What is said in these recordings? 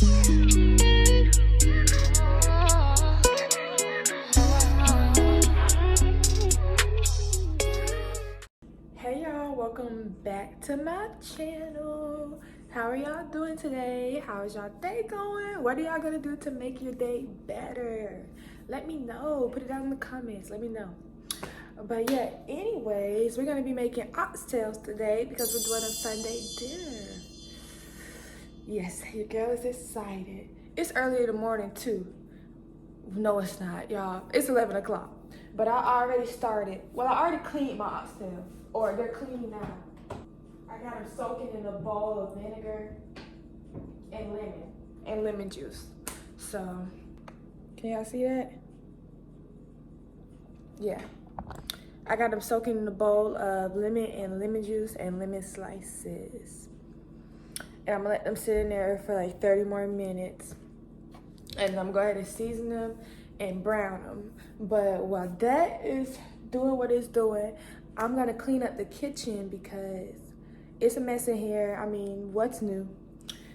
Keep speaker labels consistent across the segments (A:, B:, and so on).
A: Hey y'all, welcome back to my channel. How are y'all doing today? How is y'all day going? What are y'all gonna do to make your day better? Let me know. Put it down in the comments. Let me know. But yeah, anyways, we're gonna be making oxtails today because we're doing a Sunday dinner. Yes, your girl is excited. It's early in the morning too. No, it's not, y'all. It's 11 o'clock. But I already started. Well, I already cleaned my oxtails. Or they're clean now. I got them soaking in a bowl of vinegar and lemon juice. So, can y'all see that? Yeah. I got them soaking in a bowl of lemon juice and lemon slices. And I'm gonna let them sit in there for like 30 more minutes. And I'm gonna go ahead and season them and brown them. But while that is doing what it's doing, I'm gonna clean up the kitchen because it's a mess in here. I mean, what's new?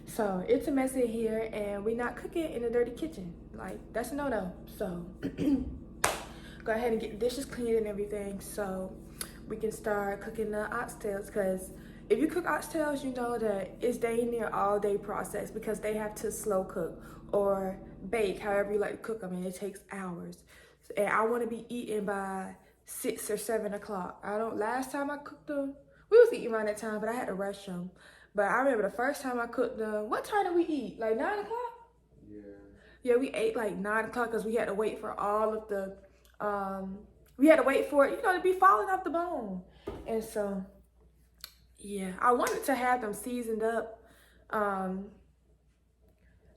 A: So it's a mess in here and we're not cooking in a dirty kitchen. Like, that's a no-no. So go ahead and get the dishes cleaned and everything so we can start cooking the oxtails, because if you cook oxtails, you know that it's dang near all day process because they have to slow cook or bake, however you like to cook them, and it takes hours. And I want to be eating by 6 or 7 o'clock. Last time I cooked them, we was eating around that time, but I had to rush them. But I remember the first time I cooked them, what time did we eat? Like 9 o'clock? Yeah, we ate like 9 o'clock because we had to wait for all of the, we had to wait for it, you know, to be falling off the bone. And so, yeah, I wanted to have them seasoned up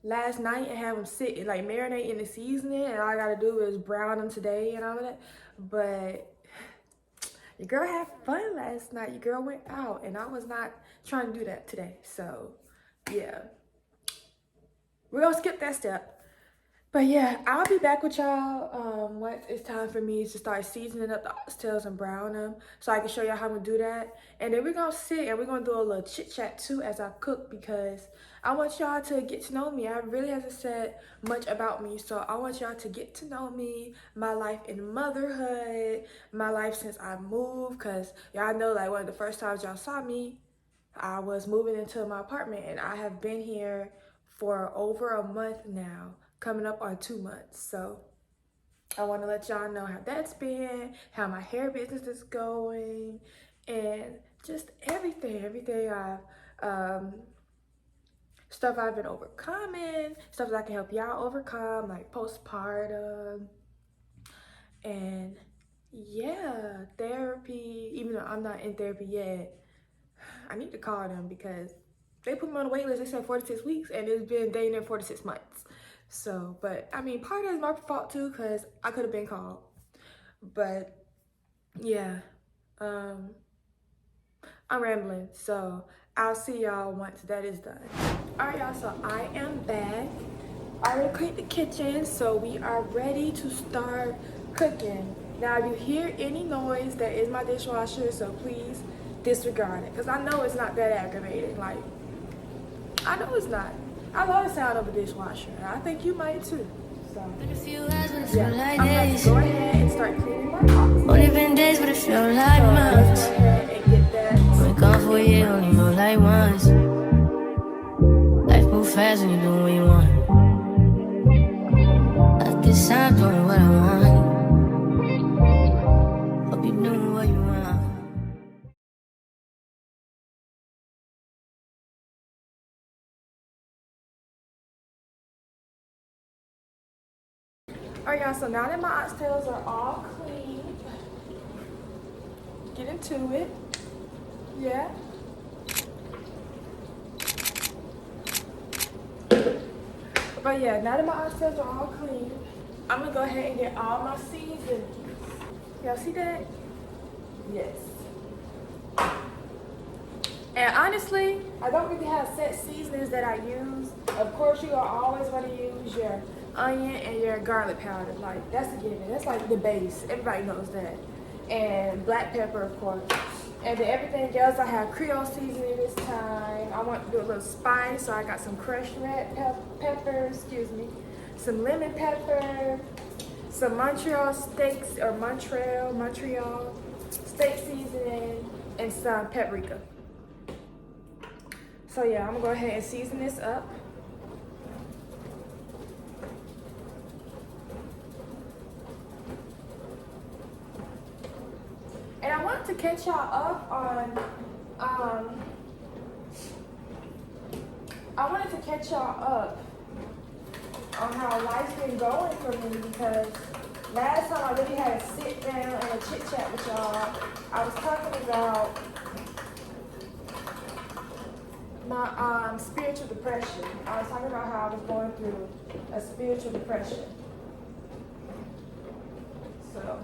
A: last night and have them sit and like marinate in the seasoning, and all I gotta do is brown them today and all of that. But your girl had fun last night. Your girl went out and I was not trying to do that today. So yeah, we're gonna skip that step. But yeah, I'll be back with y'all once it's time for me to start seasoning up the oxtails and brown them so I can show y'all how to do that. And then we're gonna sit and we're gonna do a little chit chat too as I cook, because I want y'all to get to know me. I really haven't said much about me, so I want y'all to get to know me, my life in motherhood, my life since I moved, because y'all know like one of the first times y'all saw me, I was moving into my apartment, and I have been here for over a month now, coming up on 2 months. So I want to let y'all know how that's been, how my hair business is going, and just everything I've stuff I've been overcoming, stuff that I can help y'all overcome, like postpartum, and yeah, therapy. Even though I'm not in therapy yet, I need to call them because they put me on a wait list. They said 46 weeks, and it's been dating in 46 months. So, but I mean, part of it is my fault too, because I could have been called. But yeah, I'm rambling. So I'll see y'all once that is done. All right, y'all, so I am back. I already cleaned the kitchen, so we are ready to start cooking. Now, if you hear any noise, that is my dishwasher, so please disregard it, because I know it's not that aggravating. Like, I know it's not. I love the sound of a dishwasher. I think you might too. So, yeah, I'm going to go ahead and start cleaning my box.
B: Only been days, but it feel like months.
A: Go ahead and get that.
B: Been gone for a year, only know like once. Life move fast when you do what you want. At this time, doing what I want. Hope you doing what you want.
A: Alright, y'all, so now that my oxtails are all clean, get into it. Yeah. But yeah, now that my oxtails are all clean, I'm gonna go ahead and get all my seasonings. Y'all see that? Yes. And honestly, I don't really have set seasonings that I use. Of course, you are always going to use your onion and your garlic powder. Like, that's a given. That's like the base. Everybody knows that. And black pepper, of course. And then everything else, I have Creole seasoning this time. I want to do a little spice, so I got some crushed red pepper, excuse me, some lemon pepper, some Montreal steak seasoning, and some paprika. So yeah, I'm gonna go ahead and season this up. And I wanted to catch y'all up on, how life's been going for me, because last time I really had to sit down and a chit chat with y'all, I was talking about my spiritual depression. I was talking about how I was going through a spiritual depression. So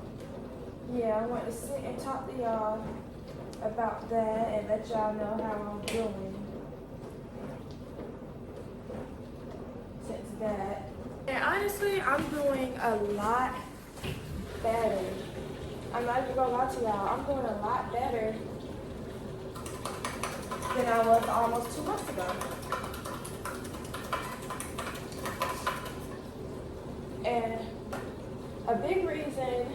A: yeah, I want to sit and talk to y'all about that and let y'all know how I'm doing since that. And honestly, I'm doing a lot better. I'm not even gonna lie to y'all. I'm doing a lot better than I was almost 2 months ago. And a big reason,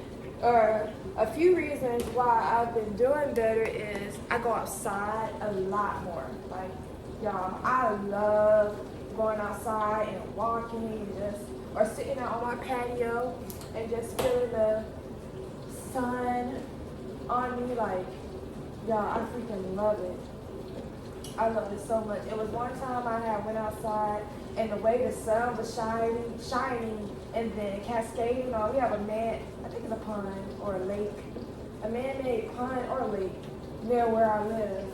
A: or a few reasons why I've been doing better is I go outside a lot more. Like, y'all, I love going outside and walking and or sitting out on my patio and just feeling the sun on me. Like, y'all, I freaking love it. I love it so much. It was one time I had went outside and the way the sun was shining and then cascading on. We have a I think it's a pond or a lake, a man-made pond or lake near where I live.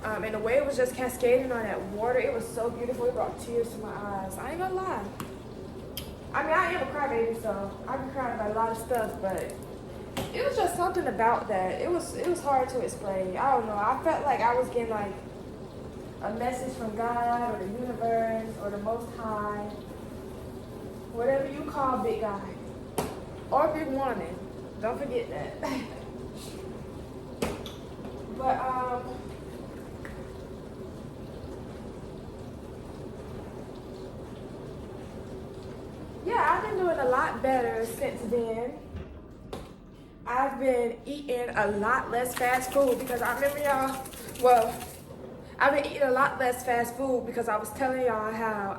A: And the way it was just cascading on that water, it was so beautiful. It brought tears to my eyes. I ain't gonna lie. I mean, I am a crybaby, so I can cry about a lot of stuff, but it was just something about that. It was hard to explain. I don't know. I felt like I was getting like a message from God or the universe or the Most High, whatever you call big guy or big woman. Don't forget that. But yeah, I've been doing a lot better since then. I've been eating a lot less fast food because I remember y'all, well, I've been eating a lot less fast food because I was telling y'all how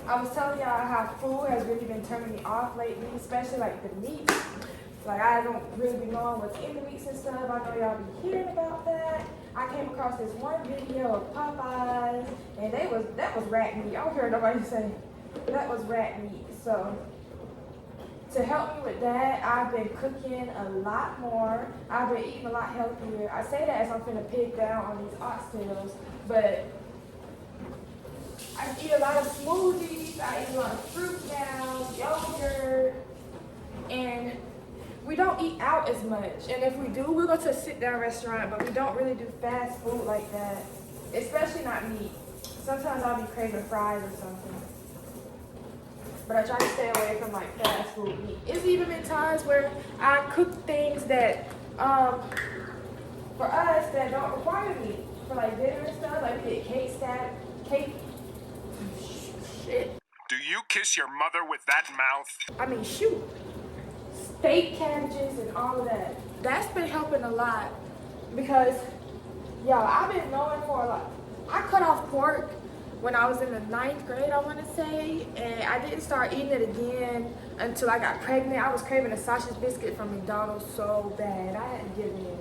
A: I was telling y'all how food has really been turning me off lately, especially like the meat. Like, I don't really be knowing what's in the meats and stuff. I know y'all be hearing about that. I came across this one video of Popeyes, and that was rat meat. I don't hear nobody say that was rat meat. So to help me with that, I've been cooking a lot more. I've been eating a lot healthier. I say that as I'm finna pig down on these oxtails, but I eat a lot of smoothies. I eat a lot of fruit now, yogurt, and we don't eat out as much. And if we do, we'll go to a sit-down restaurant, but we don't really do fast food like that, especially not meat. Sometimes I'll be craving fries or something. But I try to stay away from like fast food meat. It's even been times where I cook things that, for us, that don't require meat. For like dinner and stuff, like we get cake. Shit.
C: Do you kiss your mother with that mouth?
A: I mean, shoot. Steak, cabbages, and all of that. That's been helping a lot because, y'all, I've been knowing for a lot. I cut off pork when I was in the 9th grade, I want to say, and I didn't start eating it again until I got pregnant. I was craving a sausage biscuit from McDonald's so bad. I had to give in.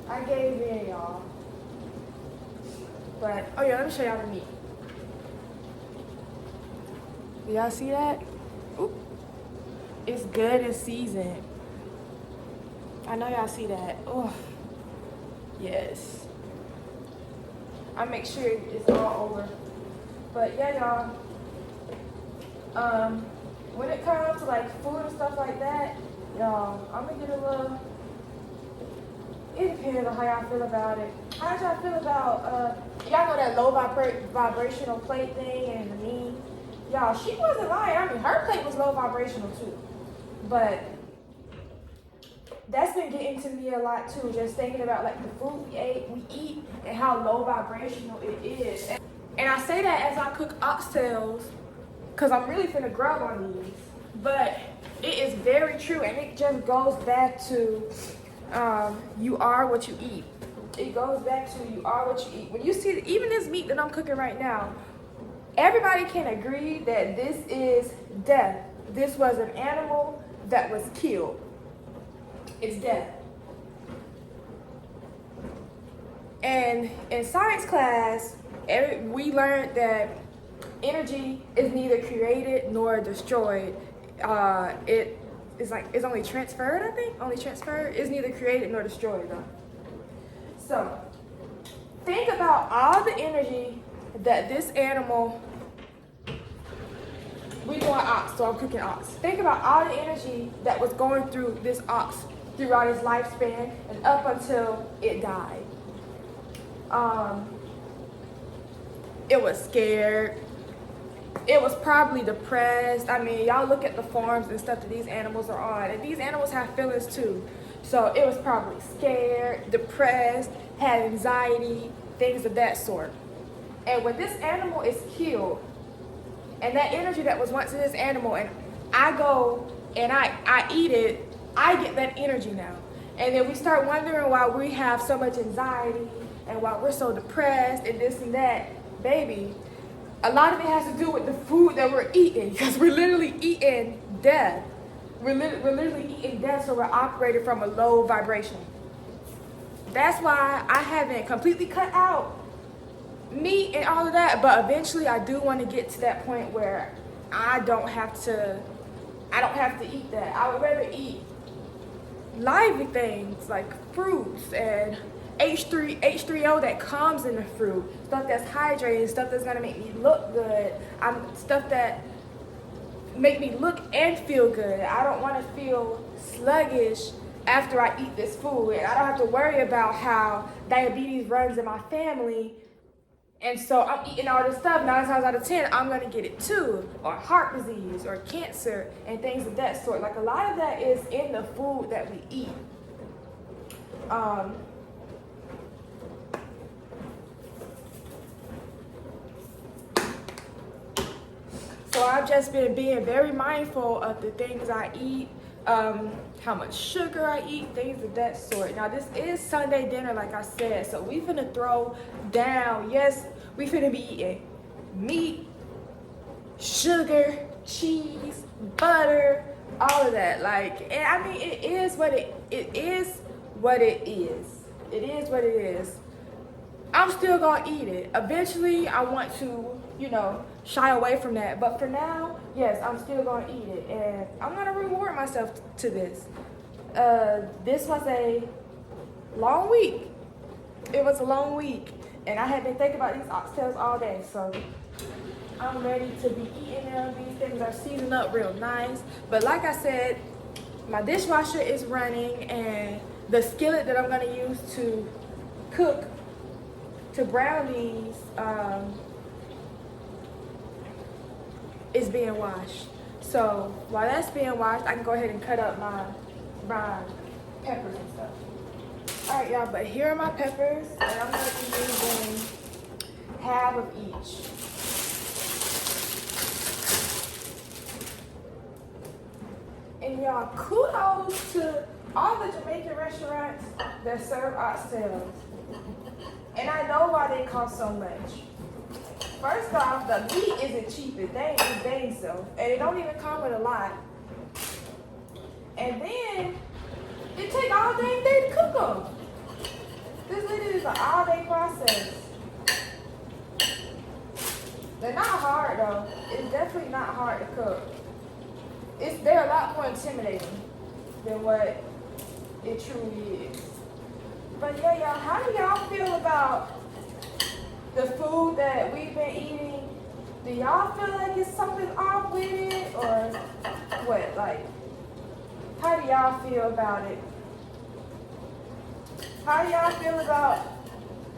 A: I gave in, y'all. But, oh yeah, let me show y'all the meat. Do y'all see that? Oop. It's good and seasoned. I know y'all see that. Oh, yes. I make sure it's all over. But yeah, y'all. When it comes to like food and stuff like that, y'all, I'm gonna get a little. It depends on how y'all feel about it. How y'all feel about y'all know that low vibrational plate thing and the meme? Y'all, she wasn't lying. I mean, her plate was low vibrational too. But that's been getting to me a lot too, just thinking about like the food we eat and how low vibrational it is. And I say that as I cook oxtails, because I'm really finna grub on these. But it is very true, and it just goes back to you are what you eat. It goes back to you are what you eat. When you see even this meat that I'm cooking right now, everybody can agree that this is death. This was an animal that was killed. It's death. And in science class, we learned that energy is neither created nor destroyed. It's only transferred, I think. Only transferred. It's neither created nor destroyed, though. So, think about all the energy that this animal, we doing ox, so I'm cooking ox. Think about all the energy that was going through this ox throughout its lifespan and up until it died. It was scared. It was probably depressed. I mean, y'all look at the farms and stuff that these animals are on, and these animals have feelings too. So it was probably scared, depressed, had anxiety, things of that sort. And when this animal is killed, and that energy that was once in this animal, and I go and I eat it, I get that energy now. And then we start wondering why we have so much anxiety and why we're so depressed and this and that. Baby, a lot of it has to do with the food that we're eating, because we're literally eating death. We're literally eating death, so we're operating from a low vibration. That's why I haven't completely cut out meat and all of that, but eventually I do want to get to that point where I don't have to eat that. I would rather eat lively things like fruits and H3O that comes in the fruit, stuff that's hydrated, stuff that's gonna make me look good, stuff that make me look and feel good. I don't want to feel sluggish after I eat this food, and I don't have to worry about how diabetes runs in my family, and so I'm eating all this stuff. 9 times out of 10, I'm gonna get it too, or heart disease, or cancer, and things of that sort. Like, a lot of that is in the food that we eat. So I've just been being very mindful of the things I eat, how much sugar I eat, things of that sort. Now, this is Sunday dinner, like I said, so we finna throw down. Yes, we finna be eating meat, sugar, cheese, butter, all of that. Like, and I mean, it is what it is. It is what it is. I'm still gonna eat it. Eventually, I want to, shy away from that. But for now, yes, I'm still gonna eat it, and I'm gonna reward myself to this. This was a long week. It was a long week, and I had been thinking about these oxtails all day, so I'm ready to be eating them. These things are seasoned up real nice. But like I said, my dishwasher is running, and the skillet that I'm gonna use to cook, to brown these, is being washed. So while that's being washed, I can go ahead and cut up my peppers and stuff. All right, y'all, but here are my peppers, and I'm gonna be using half of each. And y'all, kudos to all the Jamaican restaurants that serve oxtails. And I know why they cost so much. First off, the meat isn't cheap, it's dang so. And it don't even come with a lot. And then, it take all dang day to cook them. This literally is an all-day process. They're not hard though. It's definitely not hard to cook. They're a lot more intimidating than what it truly is. But yeah, y'all, how do y'all feel about the food that we've been eating? Do y'all feel like it's something off with it, or what? Like, how do y'all feel about it? How do y'all feel about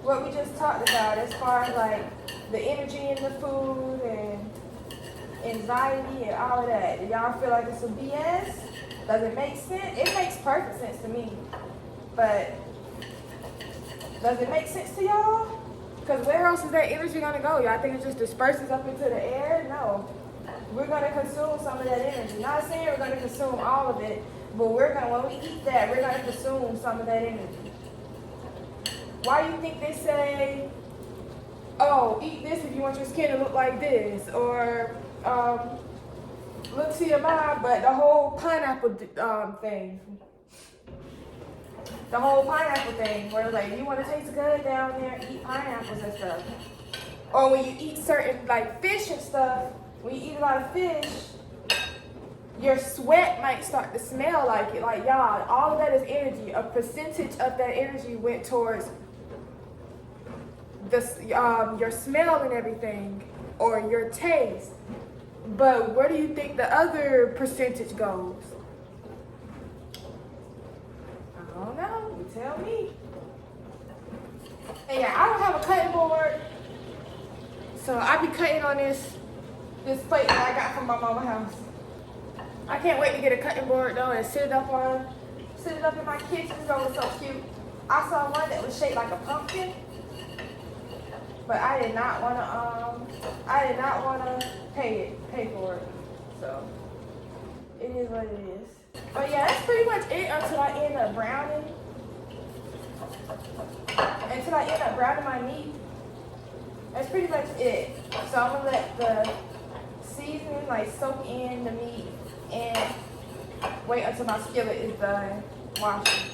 A: what we just talked about as far as like the energy in the food and anxiety and all of that? Do y'all feel like it's some BS? Does it make sense? It makes perfect sense to me. But does it make sense to y'all? Because where else is that energy gonna go? Y'all think it just disperses up into the air? No. We're gonna consume some of that energy. Not saying we're gonna consume all of it, but when we eat that, we're gonna consume some of that energy. Why do you think they say, oh, eat this if you want your skin to look like this, or look to your mind, but the whole pineapple thing. The whole pineapple thing, where like you want to taste good down there, eat pineapples and stuff. Or when you eat certain like fish and stuff, when you eat a lot of fish, your sweat might start to smell like it. Like y'all, all of that is energy. A percentage of that energy went towards your smell and everything, or your taste. But where do you think the other percentage goes? I don't know. You tell me. And yeah, I don't have a cutting board, so I be cutting on this plate that I got from my mama's house. I can't wait to get a cutting board though and sit it up in my kitchen. It's gonna look so cute. I saw one that was shaped like a pumpkin, but I did not wanna pay for it. So it is what it is. But yeah, that's pretty much it until I end up browning. Until I end up browning my meat. That's pretty much it. So I'm gonna let the seasoning like soak in the meat and wait until my skillet is done washing.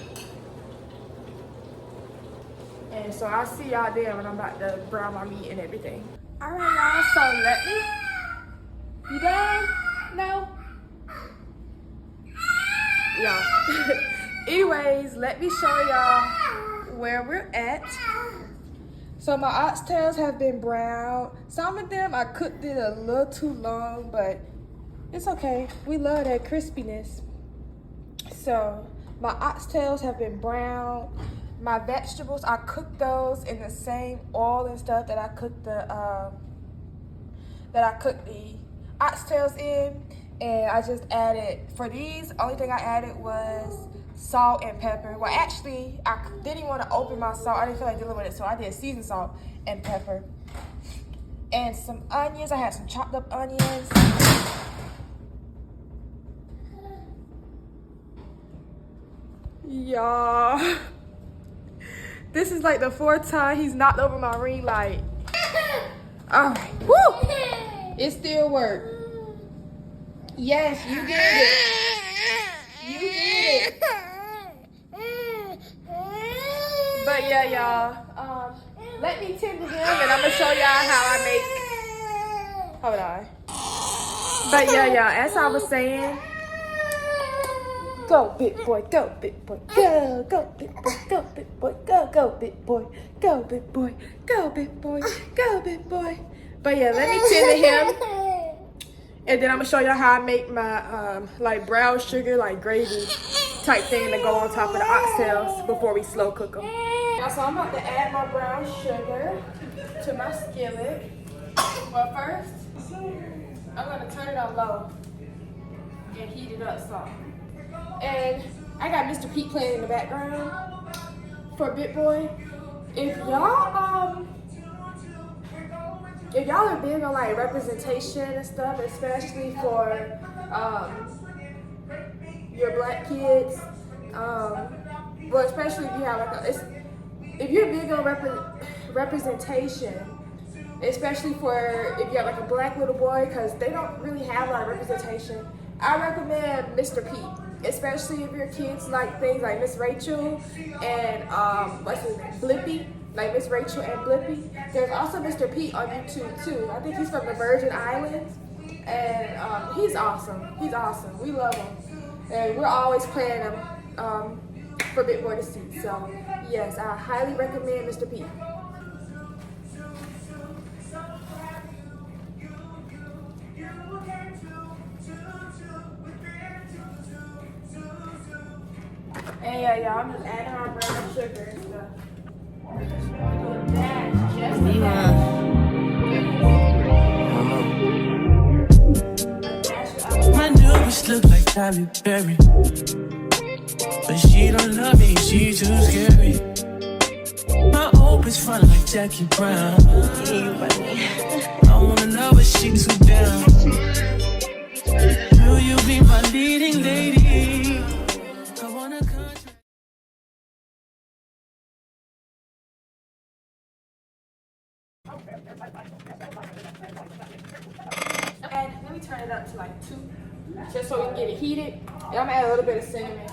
A: And so I'll see y'all there when I'm about to brown my meat and everything. Alright y'all, so let me. You done? No? Y'all. Anyways, let me show y'all where we're at. So my oxtails have been browned. Some of them I cooked it a little too long, but it's okay. We love that crispiness. So my oxtails have been browned. My vegetables, I cooked those in the same oil and stuff that I cooked the oxtails in. And I just added, for these, only thing I added was salt and pepper. Well, actually, I didn't want to open my salt. I didn't feel like dealing with it, so I did seasoned salt and pepper. And some onions. I had some chopped up onions. Y'all. This is like the 4th time he's knocked over my ring light. All right. Woo! It still worked. Yes, you did it. You did it. But yeah, y'all. Let me tend to him, and I'm gonna show y'all how I make. Hold on. But yeah, y'all. As I was saying, go big boy, go big boy, go big boy, go big boy, go big boy, go big boy, go big boy, go big boy. But yeah, let me tend to him. And then I'm gonna show y'all how I make my like brown sugar, like gravy type thing to go on top of the oxtails before we slow cook them. So I'm about to add my brown sugar to my skillet. But first, I'm gonna turn it on low and heat it up some. And I got Mr. Pete playing in the background for Bit Boy. If y'all are big on like representation and stuff, especially for your black kids, well, especially if you have like if you're big on representation, especially for if you have like a black little boy, because they don't really have a lot of representation, I recommend Mr. Pete, especially if your kids like things like Miss Rachel and what's his name, Blippi. Like Miss Rachel and Blippi. There's also Mr. Pete on YouTube too. I think he's from the Virgin Islands, and he's awesome. He's awesome. We love him, and we're always playing him for Big Boy to see. So yes, I highly recommend Mr. Pete. And yeah, y'all, I'm just adding our brown sugar and stuff.
B: My new
D: face look like Tyler Perry, but she don't love me, she too scary. My hope is front like Jackie Brown. I wanna know if she too down. Will you be my leading lady? I wanna country.
A: And let me turn it up to like 2, just so we can get it heated. And I'm gonna add a little bit of cinnamon.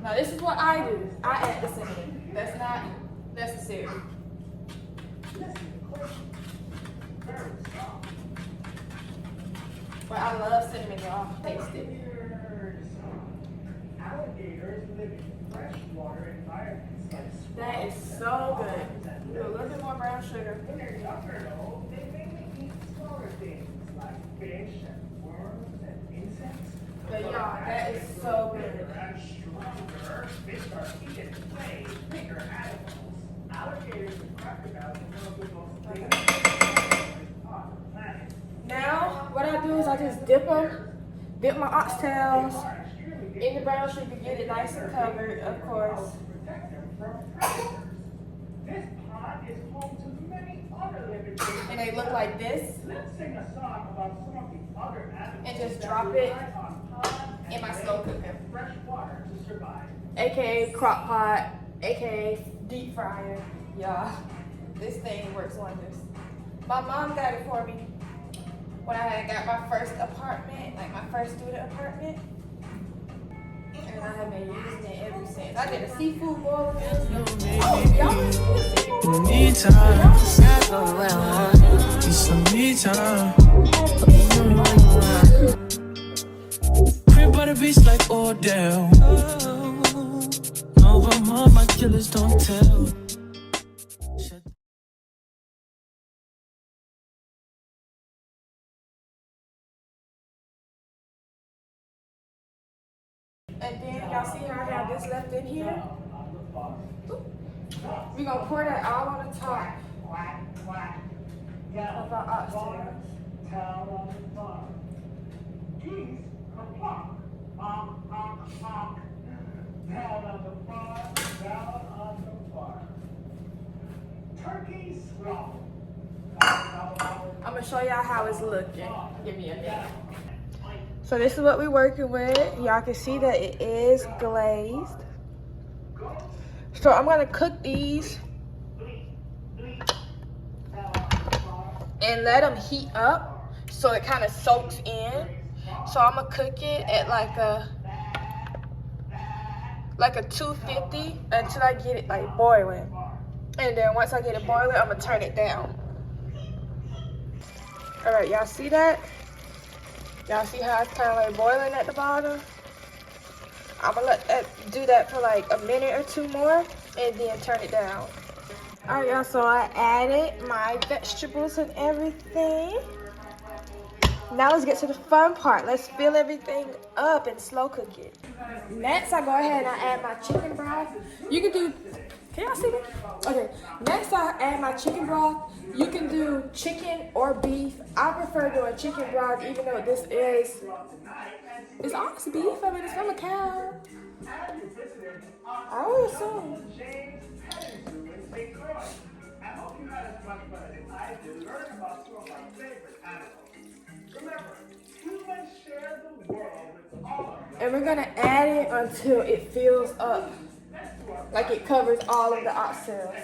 A: Now this is what I do. I add the cinnamon. That's not necessary. But I love cinnamon, y'all. Taste it. That is so good. Do a little bit more brown sugar. But y'all, that is so good. Now, what I do is I just dip my oxtails in the brown sugar, get it nice and covered, of course. And they look like this. And just drop it in my slow cooker, aka crock pot, aka deep fryer. Yeah, this thing works wonders. My mom got it for me when I had got my first apartment, like my first student apartment. And I have been using it ever since. I did a seafood boil. Oh, y'all
D: In the meantime, it's some me time. Crib by the beach like Odell. No, but mom, my killers don't tell.
A: And then y'all see how I have this left in here? We're gonna pour that all on the top of our oxtails. I'm gonna show y'all how it's looking. Give me a minute. So this is what we're working with. Y'all can see that it is glazed. So I'm gonna cook these and let them heat up so it kind of soaks in. So I'm gonna cook it at like a 250 until I get it like boiling. And then once I get it boiling, I'm gonna turn it down. All right, y'all see that? Y'all see how it's kind of like boiling at the bottom? I'm gonna let that do that for like a minute or 2 more and then turn it down. All right, y'all, so I added my vegetables and everything. Now let's get to the fun part. Let's fill everything up and slow cook it. Next, I go ahead and I add my chicken broth. You can do, can y'all see me? Okay, next I add my chicken broth. You can do chicken or beef. I prefer doing chicken broth even though this is, it's honestly beef. I mean, it's from a cow. I would assume. And we're gonna add it until it fills up, like it covers all of the oxtails.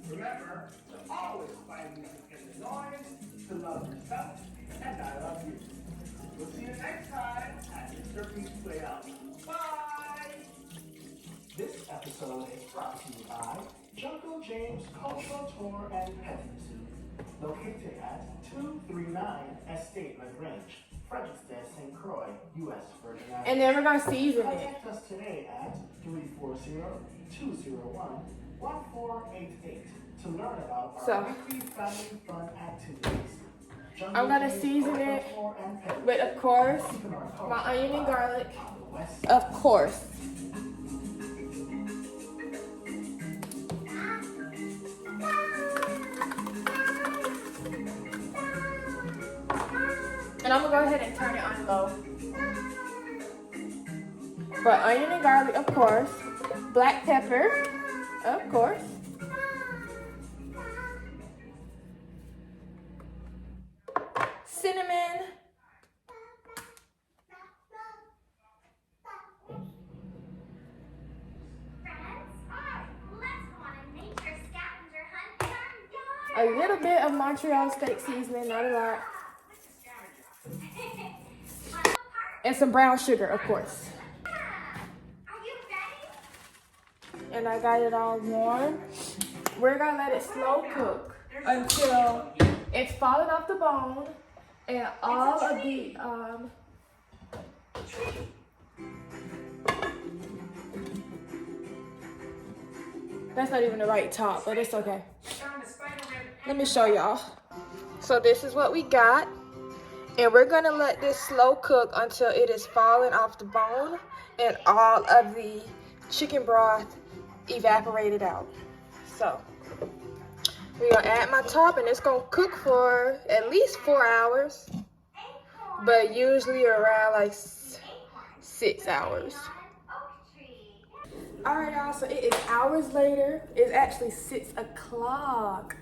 A: Remember to always find music in the noise, to love yourself, and I love you. We'll see you next time at Mr. Peach Playhouse. Bye! This episode is brought to you by Jungle James Cultural Tour and Pet Institute, located at 239 Estate LaGrange, Fredericksburg, St. Croix, U.S. Virgin Islands. And then we're going to season it. Contact us today at 340-201-1488 to learn about our weekly family fun activities. I'm going to season it with, of course, my onion and garlic. Of course. And I'm gonna go ahead and turn it on low. But onion and garlic, of course. Black pepper, of course. Cinnamon. A little bit of Montreal steak seasoning, not a lot. And some brown sugar, of course. And I got it all warm. We're gonna let it slow cook until it's falling off the bone and all of the that's not even the right top, but it's okay. Let me show y'all. So this is what we got. And we're gonna let this slow cook until it is falling off the bone and all of the chicken broth evaporated out. So we're gonna add my top and it's gonna cook for at least 4 hours, but usually around like 6 hours. All right, y'all, so it is hours later. It's actually 6 o'clock.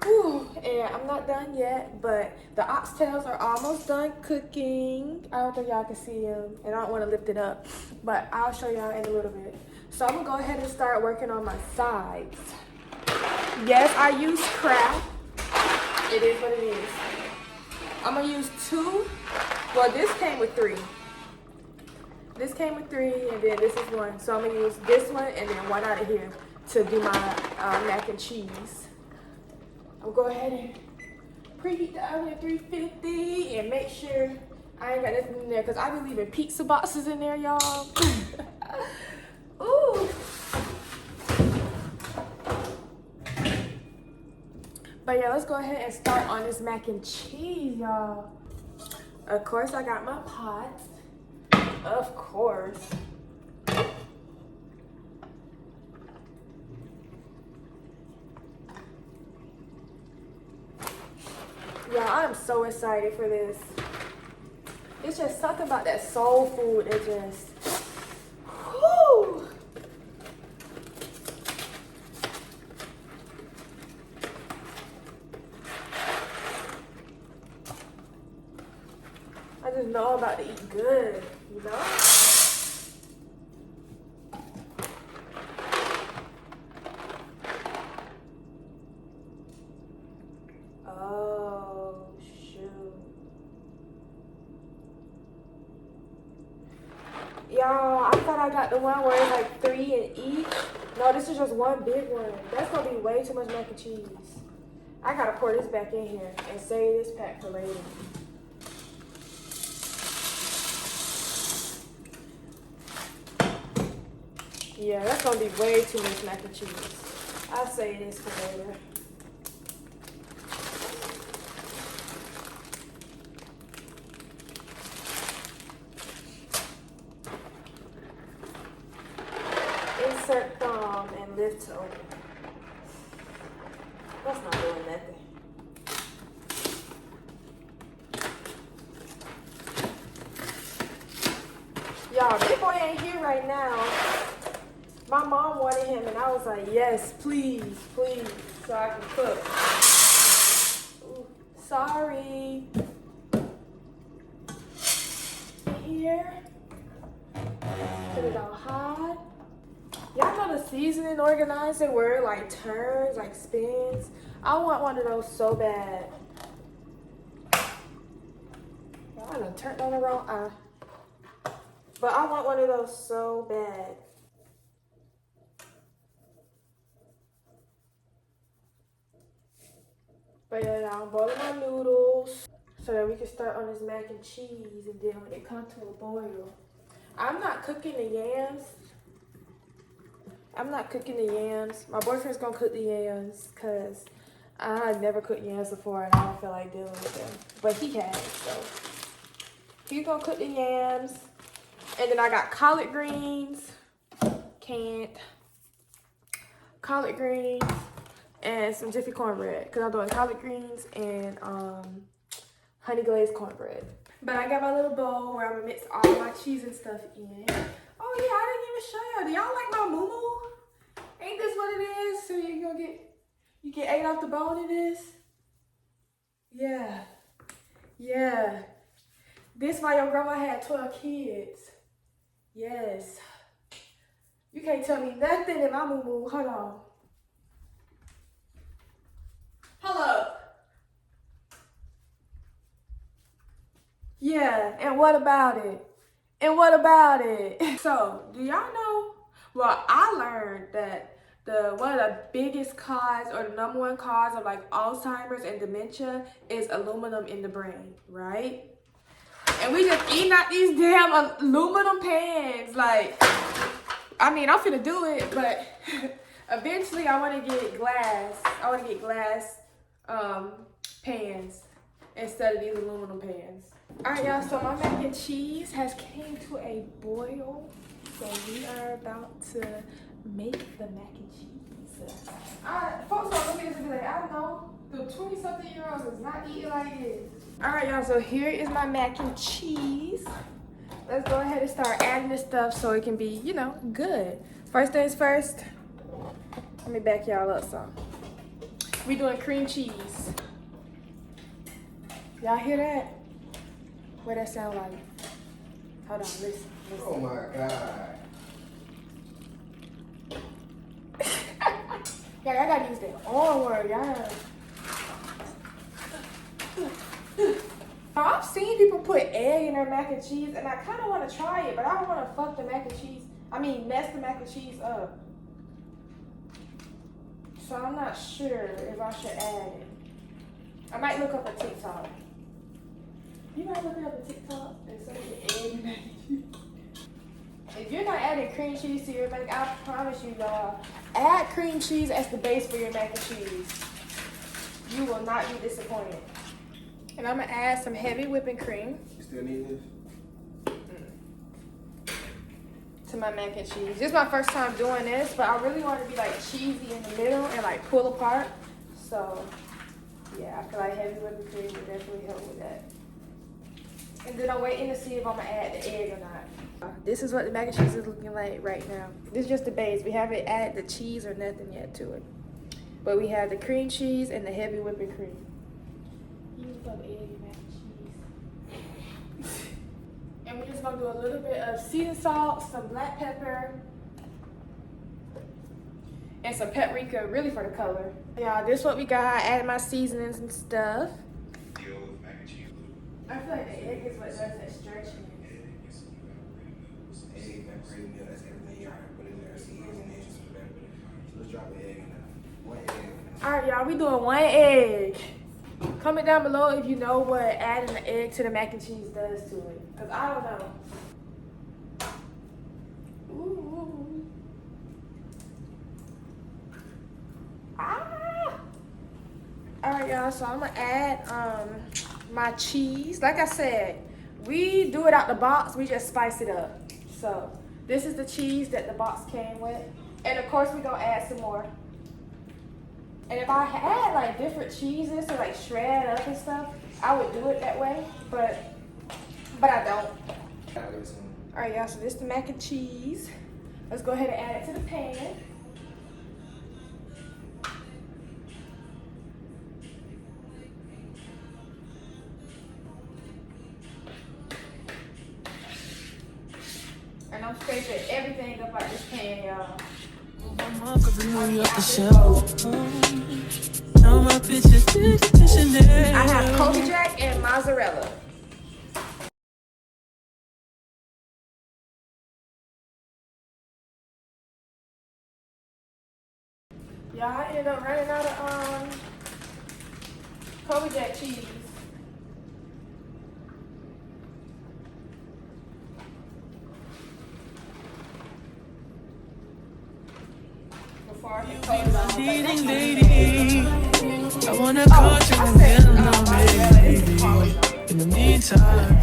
A: Whew, and I'm not done yet, but the oxtails are almost done cooking. I don't think y'all can see them, and I don't want to lift it up, but I'll show y'all in a little bit. So I'm gonna go ahead and start working on my sides. Yes, I use Kraft. It is what it is. I'm gonna use 2. Well, this came with 3. This came with 3, and then this is 1. So I'm gonna use this one and then 1 out of here to do my mac and cheese. I'll go ahead and preheat the oven at 350 and make sure I ain't got nothing in there because I be leaving pizza boxes in there, y'all. Ooh. But yeah, let's go ahead and start on this mac and cheese, y'all. Of course, I got my pot. Of course. Yeah, I'm so excited for this. It's just something about that soul food that just, whoo! I just know I'm about to eat good, you know? Y'all, I thought I got the one where it's like 3 in each. No, this is just one big one. That's gonna be way too much mac and cheese. I gotta pour this back in here and save this pack for later. Yeah, that's gonna be way too much mac and cheese. I'll save this for later. Insert thumb and lift to open. That's not doing nothing. Y'all, Big Boy ain't here right now. My mom wanted him and I was like, yes, please, please, so I can cook. Ooh, sorry. Here. Put it on hot. Y'all know the seasoning organizer where it like turns, like spins? I want one of those so bad. Y'all done turned on the wrong eye. But I want one of those so bad. But yeah, I'm boiling my noodles so that we can start on this mac and cheese, and then when it comes to a boil. I'm not cooking the yams. My boyfriend's gonna cook the yams because I never cooked yams before and I don't feel like dealing with them. But he has, so he's gonna cook the yams. And then I got collard greens, canned collard greens, and some Jiffy cornbread because I'm doing collard greens and honey glazed cornbread. But I got my little bowl where I'm gonna mix all my cheese and stuff in. Oh yeah, I didn't even show y'all. Do y'all like my moo-moo? Ain't this what it is? So you get ate off the bone in this? Yeah. Yeah. This why your grandma had 12 kids. Yes. You can't tell me nothing in my moo-moo. Hold on. Hello. Yeah, and what about it? And what about it? So, do y'all know? Well, I learned that one of the biggest cause or the number one cause of like Alzheimer's and dementia is aluminum in the brain, right? And we just eating out these damn aluminum pans. Like, I mean, I'm finna do it, but eventually I want to get glass. I want to get glass pans instead of these aluminum pans. All right, y'all, so my mac and cheese has came to a boil. So we are about to make the mac and cheese. Folks don't look at this and be like, I know, the 20-something-year-olds is not eating like this. All right, y'all, so here is my mac and cheese. Let's go ahead and start adding this stuff so it can be, you know, good. First things first, let me back y'all up some. We doing cream cheese. Y'all hear that? What that sound like? Hold on, listen.
E: Oh my God.
A: Yeah, I gotta use that R word, y'all. I've seen people put egg in their mac and cheese, and I kind of want to try it, but I don't want to fuck the mac and cheese. I mean, mess the mac and cheese up. So I'm not sure if I should add it. I might look up a TikTok. You might look it up a TikTok and say the egg and mac and cheese. If you're not adding cream cheese to your mac, I promise you, y'all, add cream cheese as the base for your mac and cheese. You will not be disappointed. And I'm gonna add some heavy whipping cream.
E: You still need this?
A: To my mac and cheese. This is my first time doing this, but I really want to be like cheesy in the middle and like pull apart. So yeah, I feel like heavy whipping cream would definitely help with that. And then I'm waiting to see if I'm gonna add the egg or not. This is what the mac and cheese is looking like right now. This is just the base. We haven't added the cheese or nothing yet to it. But we have the cream cheese and the heavy whipping cream. You love egg and mac and cheese. And we're just gonna do a little bit of seasoned salt, some black pepper, and some paprika, really for the color. Yeah, this is what we got. I added my seasonings and stuff.
E: Deal with mac and cheese.
A: I feel like the egg is what does that stretching.
E: Egg, pepper, meal, that's everything. You already put in there. See, here's an egg, just put it back. So let's drop the egg in there. One egg.
A: All right, y'all, we doing one egg. Comment down below if you know what adding the egg to the mac and cheese does to it. Because I don't know. Ooh. Ah. All right, y'all, so I'm going to add my cheese. Like I said, we do it out the box. We just spice it up. So this is the cheese that the box came with. And, of course, we're going to add some more. And if I had like different cheeses to like shred up and stuff, I would do it that way, but I don't. All right, y'all, so this is the mac and cheese. Let's go ahead and add it to the pan. And I'm scraping everything up out this pan, y'all.
D: Now my bitches
A: I have Kobe Jack and mozzarella. Y'all, I ended up running out of Kobe Jack cheese. Before I can close out.
D: leading lady. I wanna call you and get along, baby. In the meantime,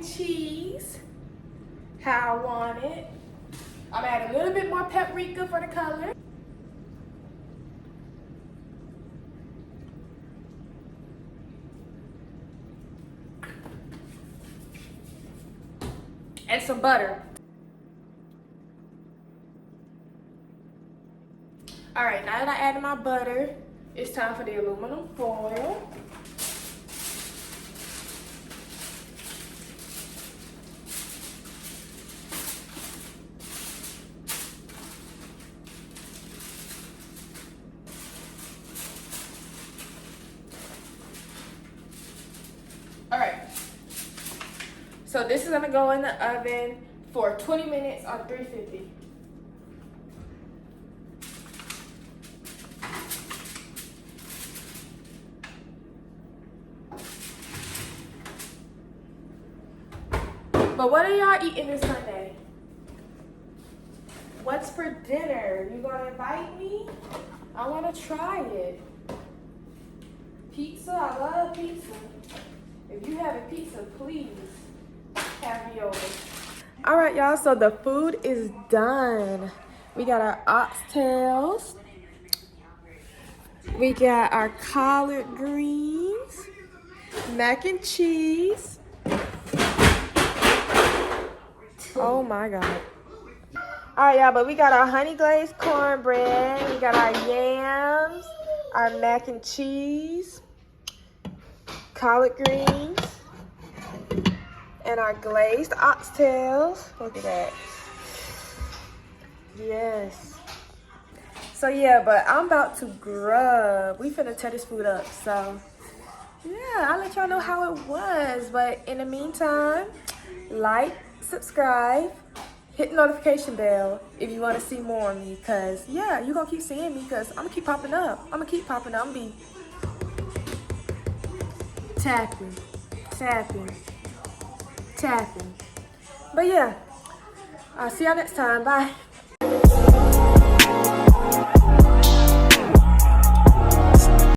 A: Cheese, how I want it. I'm gonna add a little bit more paprika for the color. And some butter. All right, now that I added my butter, it's time for the aluminum foil. All right, so this is gonna go in the oven for 20 minutes on 350. But what are y'all eating this Sunday? What's for dinner? You gonna invite me? I wanna try it. Pizza, I love pizza. If you have a pizza, please have me over. All right, y'all, so the food is done. We got our oxtails. We got our collard greens, mac and cheese. Oh my God. All right, y'all, but we got our honey glazed cornbread. We got our yams, our mac and cheese, collard greens, and our glazed oxtails. Look at that. Yes. So yeah, but I'm about to grub. We finna tear this food up. So yeah, I'll let y'all know how it was. But in the meantime, like, subscribe, hit the notification bell if you want to see more of me. Because yeah, you're going to keep seeing me because I'm going to keep popping up. I'm going to keep popping up. I'm going to be tapping. But yeah, I'll see y'all next time. Bye.